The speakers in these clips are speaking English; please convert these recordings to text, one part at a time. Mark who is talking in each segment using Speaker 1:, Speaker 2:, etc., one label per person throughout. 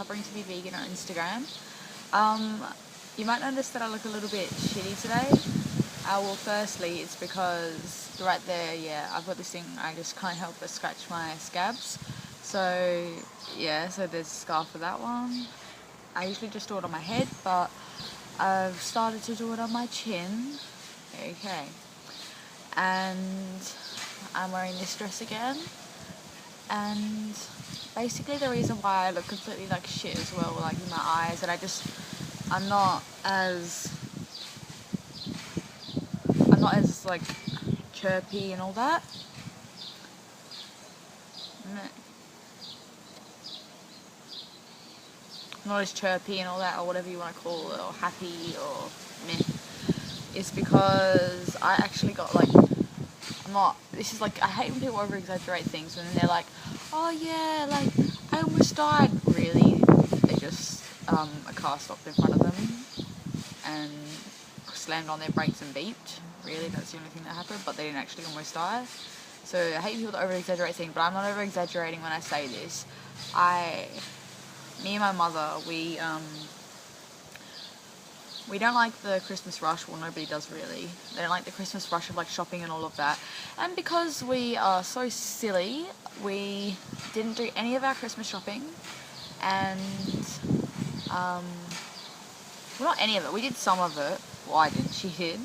Speaker 1: discovering to be vegan on Instagram. You might notice that I look a little bit shitty today. Well, firstly, it's because right there, yeah, I've got this thing, I just can't help but scratch my scabs. So, yeah, so there's a scar for that one. I usually just do it on my head, but I've started to do it on my chin. Okay. And I'm wearing this dress again. And basically the reason why I look completely like shit as well, like in my eyes, and I'm not as like chirpy and all that. Not as chirpy and all that, or whatever you want to call it, or happy, or meh. It's because I actually got like, this is like, I hate when people over exaggerate things and then they're like, oh yeah, like I almost died. Really, they just a car stopped in front of them and slammed on their brakes and beeped. Really, that's the only thing that happened, but they didn't actually almost die. So I hate people that over exaggerate things, but I'm not over exaggerating when I say this. Me and my mother, we don't like the Christmas rush. Well, nobody does really. They don't like the Christmas rush of like shopping and all of that. And because we are so silly, we didn't do any of our Christmas shopping. And, well, not any of it. We did some of it. Well, I did. She did.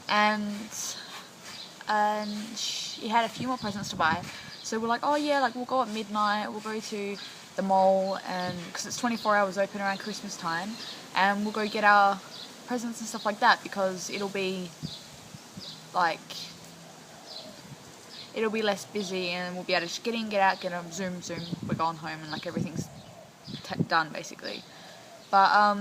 Speaker 1: And she had a few more presents to buy. So we're like, oh yeah, like we'll go at midnight. We'll go to the mall, and because it's 24 hours open around Christmas time, and we'll go get our presents and stuff like that, because it'll be less busy, and we'll be able to just get in, get out, get a zoom, we're going home, and like everything's done basically. But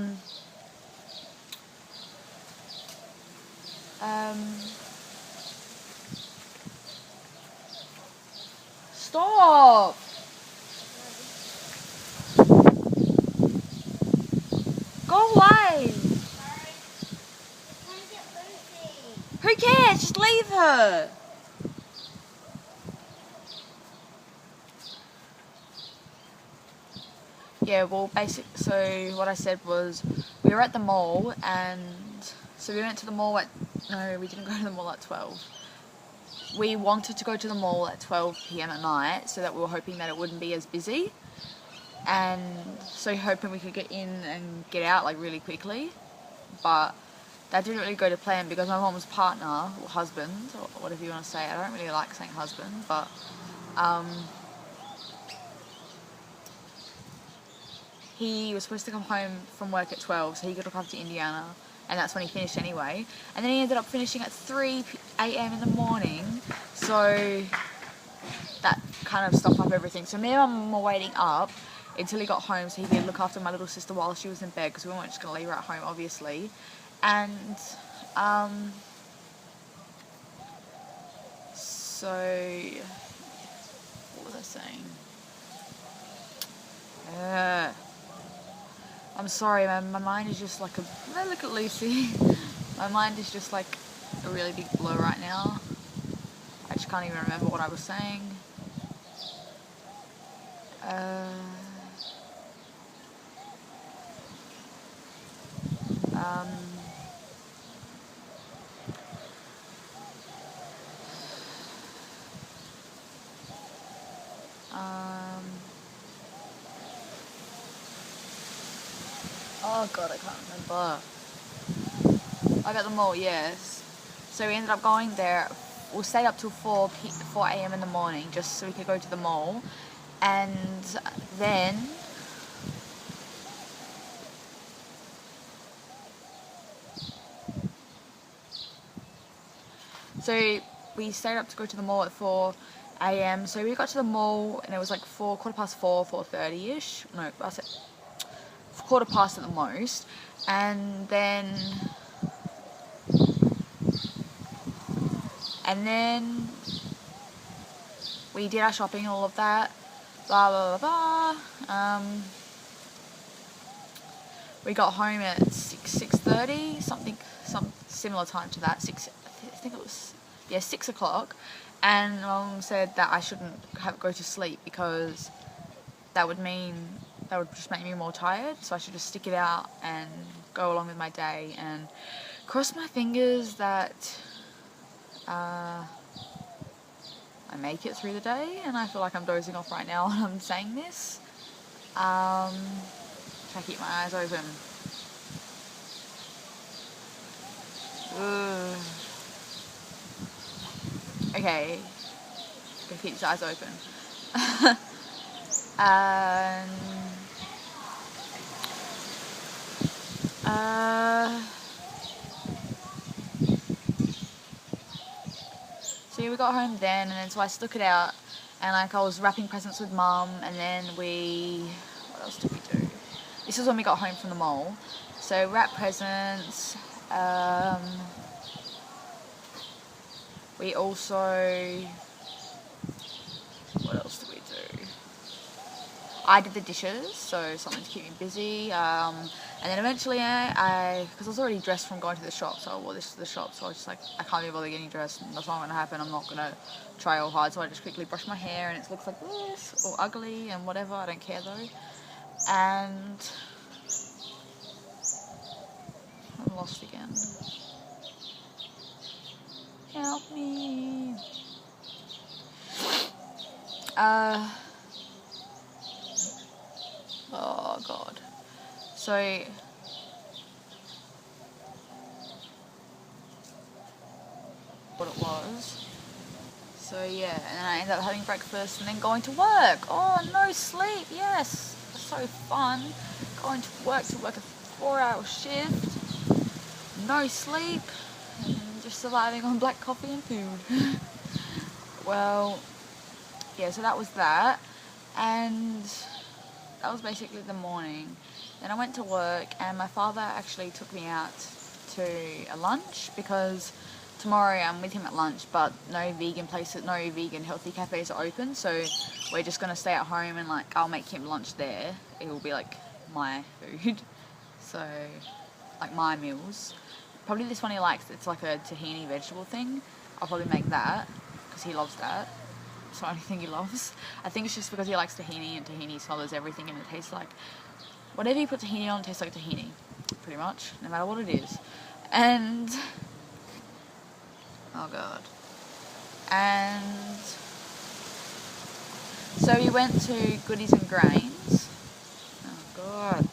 Speaker 1: stop. Go away! Who cares? Just leave her! Yeah, well, so what I said was, we were at the mall, and so we went to the mall no, we didn't go to the mall at 12. We wanted to go to the mall at 12 PM at night, so that we were hoping that it wouldn't be as busy. And so hoping we could get in and get out like really quickly, but that didn't really go to plan because my mom's partner, or husband, or whatever you want to say, I don't really like saying husband, but he was supposed to come home from work at 12, so he could look after Indiana, and that's when he finished anyway. And then he ended up finishing at 3 AM in the morning, so that kind of stopped up everything. So me and my mum were waiting up until he got home so he could look after my little sister while she was in bed, because we weren't just going to leave her at home, obviously. And so what was I saying? I'm sorry, my mind is just like look at Lucy. My mind is just like a really big blur right now. I just can't even remember what I was saying. Oh god, I can't remember. I got the mall, yes. So we ended up going there. We stayed up till 4 AM in the morning just so we could go to the mall. And then so we stayed up to go to the mall at 4 AM. So we got to the mall and it was like 4:15, 4:30ish. No, I said 4:15 at the most. And then we did our shopping and all of that. Blah blah blah blah. We got home at 6:30, some similar time to that. I think it was 6 o'clock. And Mum said that I shouldn't go to sleep because that would mean that would just make me more tired, so I should just stick it out and go along with my day and cross my fingers that I make it through the day. And I feel like I'm dozing off right now when I'm saying this. Try to keep my eyes open. Ugh. Okay, gotta keep his eyes open. And so yeah, we got home then, and then so I stuck it out, and like I was wrapping presents with Mum, and then what else did we do? This is when we got home from the mall. So wrap presents. We also, what else did we do? I did the dishes, so something to keep me busy. And then eventually because I was already dressed from going to the shop, so I wore this to the shop, so I was just like, I can't be bothered getting dressed, that's not going to happen, I'm not going to try all hard, so I just quickly brushed my hair, and it looks like this, or ugly, and whatever, I don't care though. And I'm lost again. Help me. Oh god. So what it was. So yeah, and then I ended up having breakfast and then going to work. Oh, no sleep. Yes, so fun. Going to work a 4-hour shift. No sleep. And just surviving on black coffee and food. Well, yeah, so that was that. And that was basically the morning. Then I went to work, and my father actually took me out to a lunch, because tomorrow I'm with him at lunch, but no vegan healthy cafes are open, so we're just going to stay at home, and like I'll make him lunch there. It will be like my food, so like my meals. Probably this one he likes, it's like a tahini vegetable thing. I'll probably make that because he loves that. It's the only thing he loves. I think it's just because he likes tahini, and tahini smothers everything, and it tastes like whatever you put tahini on tastes like tahini, pretty much, no matter what it is. And oh god. And so we went to Goodies and Grains. Oh god.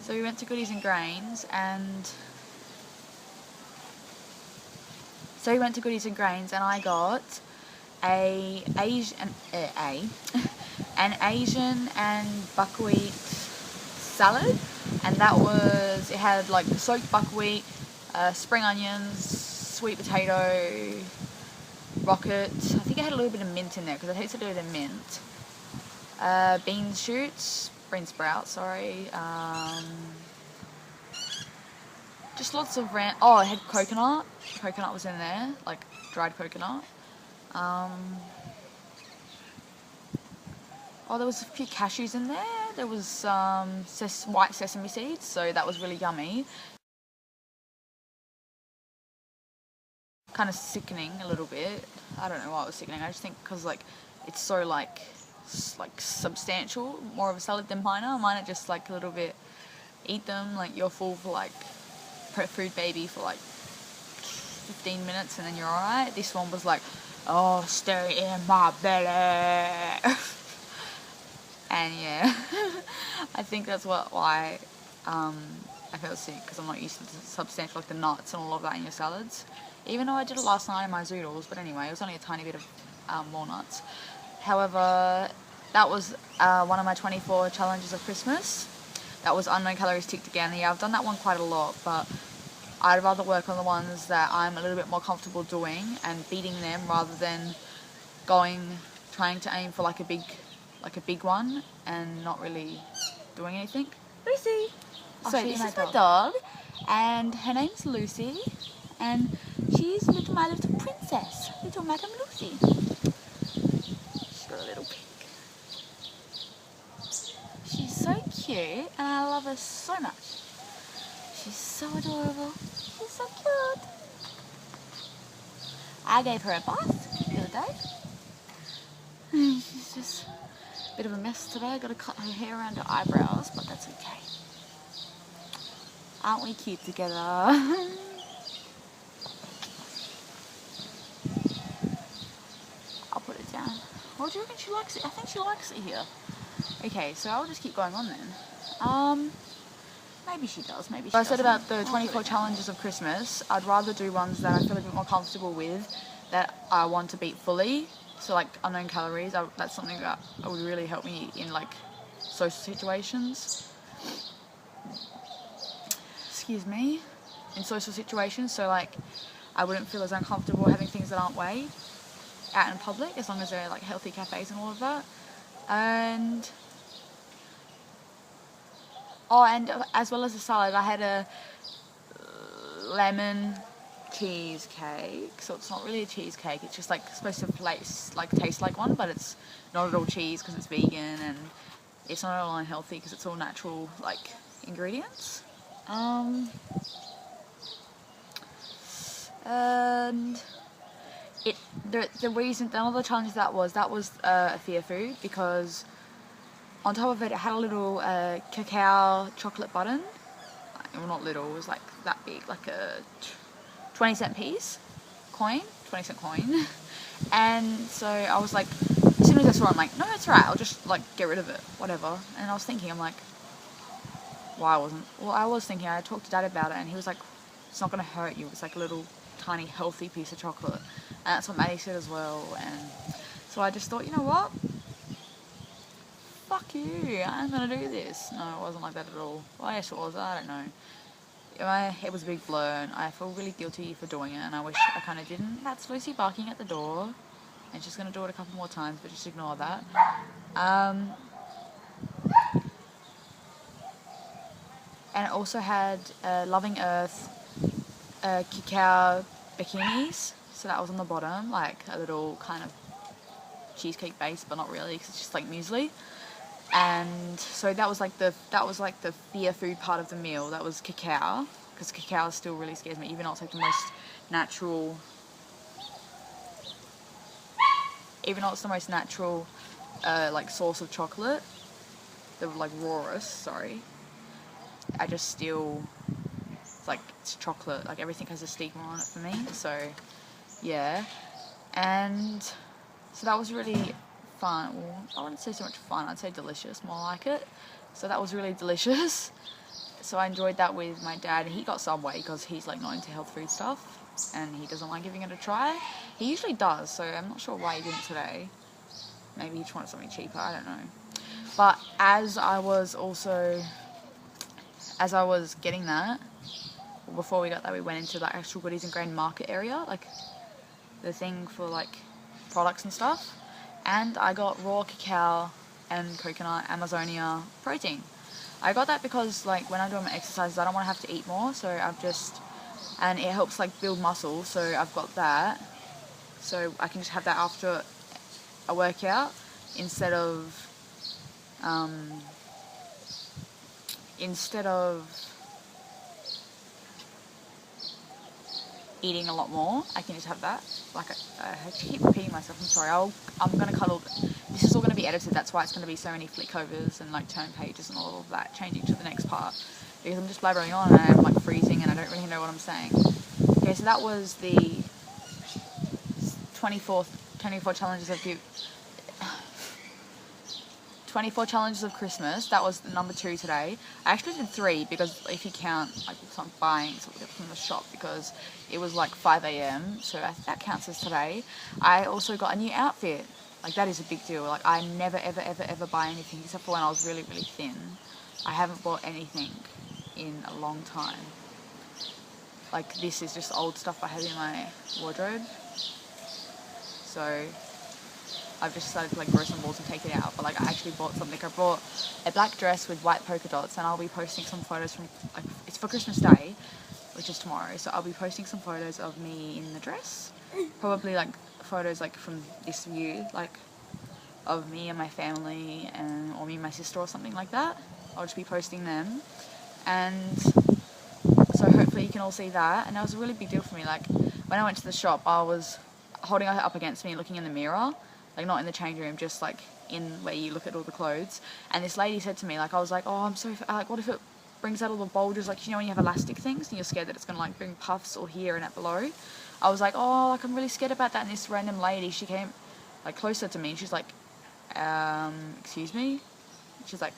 Speaker 1: So we went to Goodies and Grains, and I got an Asian and buckwheat salad, and it had like soaked buckwheat, spring onions, sweet potato, rocket. I think it had a little bit of mint in there because it tasted a little bit of mint. Bean sprouts, sorry. Just lots of it had coconut. Coconut was in there, like dried coconut. There was a few cashews in there. There was white sesame seeds, so that was really yummy. Kind of sickening a little bit. I don't know why it was sickening. I just think because like it's so like substantial, more of a salad than mine are. Mine are just like a little bit. Eat them like you're full for like prep food baby for like 15 minutes and then you're alright. This one was like, oh, stay in my belly. And yeah, I think that's why I felt sick, because I'm not used to the substantial, like the nuts and all of that in your salads. Even though I did it last night in my zoodles, but anyway, it was only a tiny bit of walnuts. However, that was one of my 24 challenges of Christmas. That was unknown calories ticked again. Yeah, I've done that one quite a lot, but I'd rather work on the ones that I'm a little bit more comfortable doing and beating them, rather than trying to aim for like a big one and not really doing anything. Lucy! So this is my dog, and her name's Lucy, and she's my little princess, little Madam Lucy. She's got a little pink. She's so cute, and I love her so much. She's so adorable. She's so cute. I gave her a bath the other day. She's just a bit of a mess today. I got to cut her hair around her eyebrows, but that's okay. Aren't we cute together? I'll put it down. What do you reckon she likes it? I think she likes it here. Okay, so I'll just keep going on then. Maybe she does, maybe she doesn't. I said about the 24 challenges of Christmas, I'd rather do ones that I feel a bit more comfortable with, that I want to beat fully. So like unknown calories, that's something that would really help me in like social situations. Excuse me. In social situations, so like I wouldn't feel as uncomfortable having things that aren't weighed out in public, as long as they're like healthy cafes and all of that. And as well as a salad, I had a lemon cheesecake. So it's not really a cheesecake, it's just like supposed to taste like one, but it's not at all cheese because it's vegan, and it's not at all unhealthy because it's all natural like ingredients. And the reason, another challenge that was a fear food, because on top of it, it had a little cacao chocolate button. Well, not little, it was like that big, like a 20-cent piece coin, 20-cent coin. And so I was like, as soon as I saw it, I'm like, no, it's right, I'll just like get rid of it, whatever. And I was thinking, I'm like, I was thinking, I talked to Dad about it, and he was like, it's not going to hurt you, it's like a little tiny healthy piece of chocolate. And that's what Maddie said as well. And so I just thought, you know what, fuck you, I'm going to do this. No, it wasn't like that at all. Well, yes it was, I don't know. My head was a big blur, and I feel really guilty for doing it, and I wish I kind of didn't. That's Lucy barking at the door, and she's going to do it a couple more times, but just ignore that. And it also had Loving Earth cacao bikinis, so that was on the bottom, like a little kind of cheesecake base, but not really, because it's just like muesli. And so that was like the fear food part of the meal. That was cacao, because cacao still really scares me, even though it's like the most natural, like source of chocolate, the like rawest, sorry. I just still, it's chocolate, like everything has a stigma on it for me, so yeah. And so that was really fun. Well, I wouldn't say so much fun, I'd say delicious, more like it. So that was really delicious. So I enjoyed that with my dad. He got Subway because he's like not into health food stuff, and he doesn't like giving it a try. He usually does, so I'm not sure why he didn't today. Maybe he just wanted something cheaper, I don't know. But as I was getting that, before we got that, we went into the actual Goodies and Grain market area, like the thing for like products and stuff. And I got raw cacao and coconut Amazonia protein. I got that because like when I'm doing my exercises, I don't want to have to eat more, so and it helps like build muscle, so I've got that. So I can just have that after a workout instead of eating a lot more. I can just have that. Like I have to keep repeating myself, I'm sorry. I'm going to cut all, this is all going to be edited, that's why it's going to be so many flick overs and like turn pages and all of that, changing to the next part, because I'm just blabbering on and I'm like freezing and I don't really know what I'm saying. Okay, so that was the 24 challenges of 24 challenges of Christmas. That was number 2 today. I actually did 3, because if you count like some buying something from the shop, because it was like 5 AM, so that counts as today. I also got a new outfit. Like that is a big deal. Like I never ever buy anything except for when I was really thin. I haven't bought anything in a long time. Like this is just old stuff I have in my wardrobe. So I've just decided to like grow some balls and take it out, but like I actually bought something. I bought a black dress with white polka dots, and I'll be posting some photos from, like, it's for Christmas Day, which is tomorrow, so I'll be posting some photos of me in the dress, probably like photos like from this view, like of me and my family, or me and my sister or something like that. I'll just be posting them, and so hopefully you can all see that. And that was a really big deal for me. Like when I went to the shop, I holding her up against me, looking in the mirror, like not in the change room, just like in where you look at all the clothes. And this lady said to me, like, I was like, oh, I'm so, like, what if it brings out all the bulges, like, you know when you have elastic things and you're scared that it's gonna like bring puffs or here and at below. I was like, oh, like, I'm really scared about that. And this random lady, she came like closer to me and she's like, excuse me? She's like,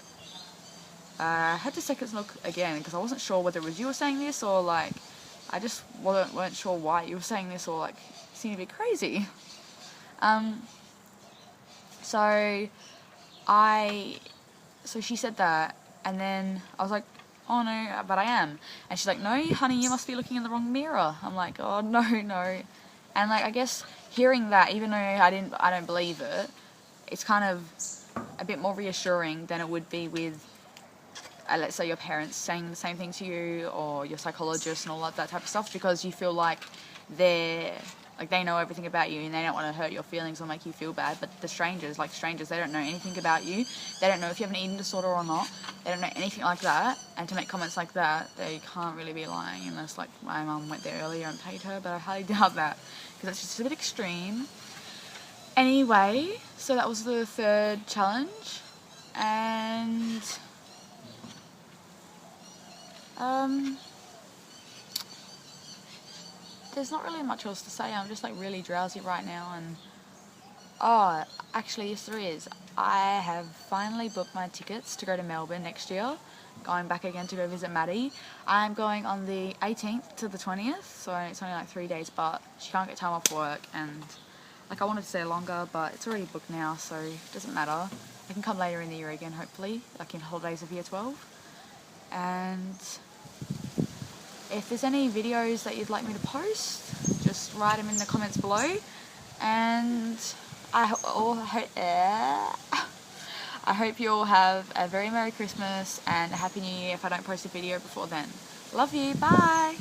Speaker 1: I had to second look again because I wasn't sure whether it was you were saying this or like I just weren't sure why you were saying this, or like you seemed a bit crazy. So she said that, and then I was like, oh no, but I am. And she's like, no honey, you must be looking in the wrong mirror. I'm like, oh no. And like, I guess hearing that, even though I don't believe it, it's kind of a bit more reassuring than it would be with let's say your parents saying the same thing to you, or your psychologist and all that type of stuff, because you feel like they know everything about you and they don't want to hurt your feelings or make you feel bad. But the strangers, they don't know anything about you. They don't know if you have an eating disorder or not. They don't know anything like that. And to make comments like that, they can't really be lying, unless like my mum went there earlier and paid her, but I highly doubt that because it's just a bit extreme. Anyway, so that was the third challenge, and there's not really much else to say. I'm just like really drowsy right now, and oh, actually yes there is. I have finally booked my tickets to go to Melbourne next year, going back again to go visit Maddie. I'm going on the 18th to the 20th, so it's only like 3 days, but she can't get time off work, and like I wanted to stay longer, but it's already booked now, so it doesn't matter. I can come later in the year again, hopefully, like in holidays of year 12. And if there's any videos that you'd like me to post, just write them in the comments below. And I hope you all have a very Merry Christmas and a Happy New Year if I don't post a video before then. Love you, bye!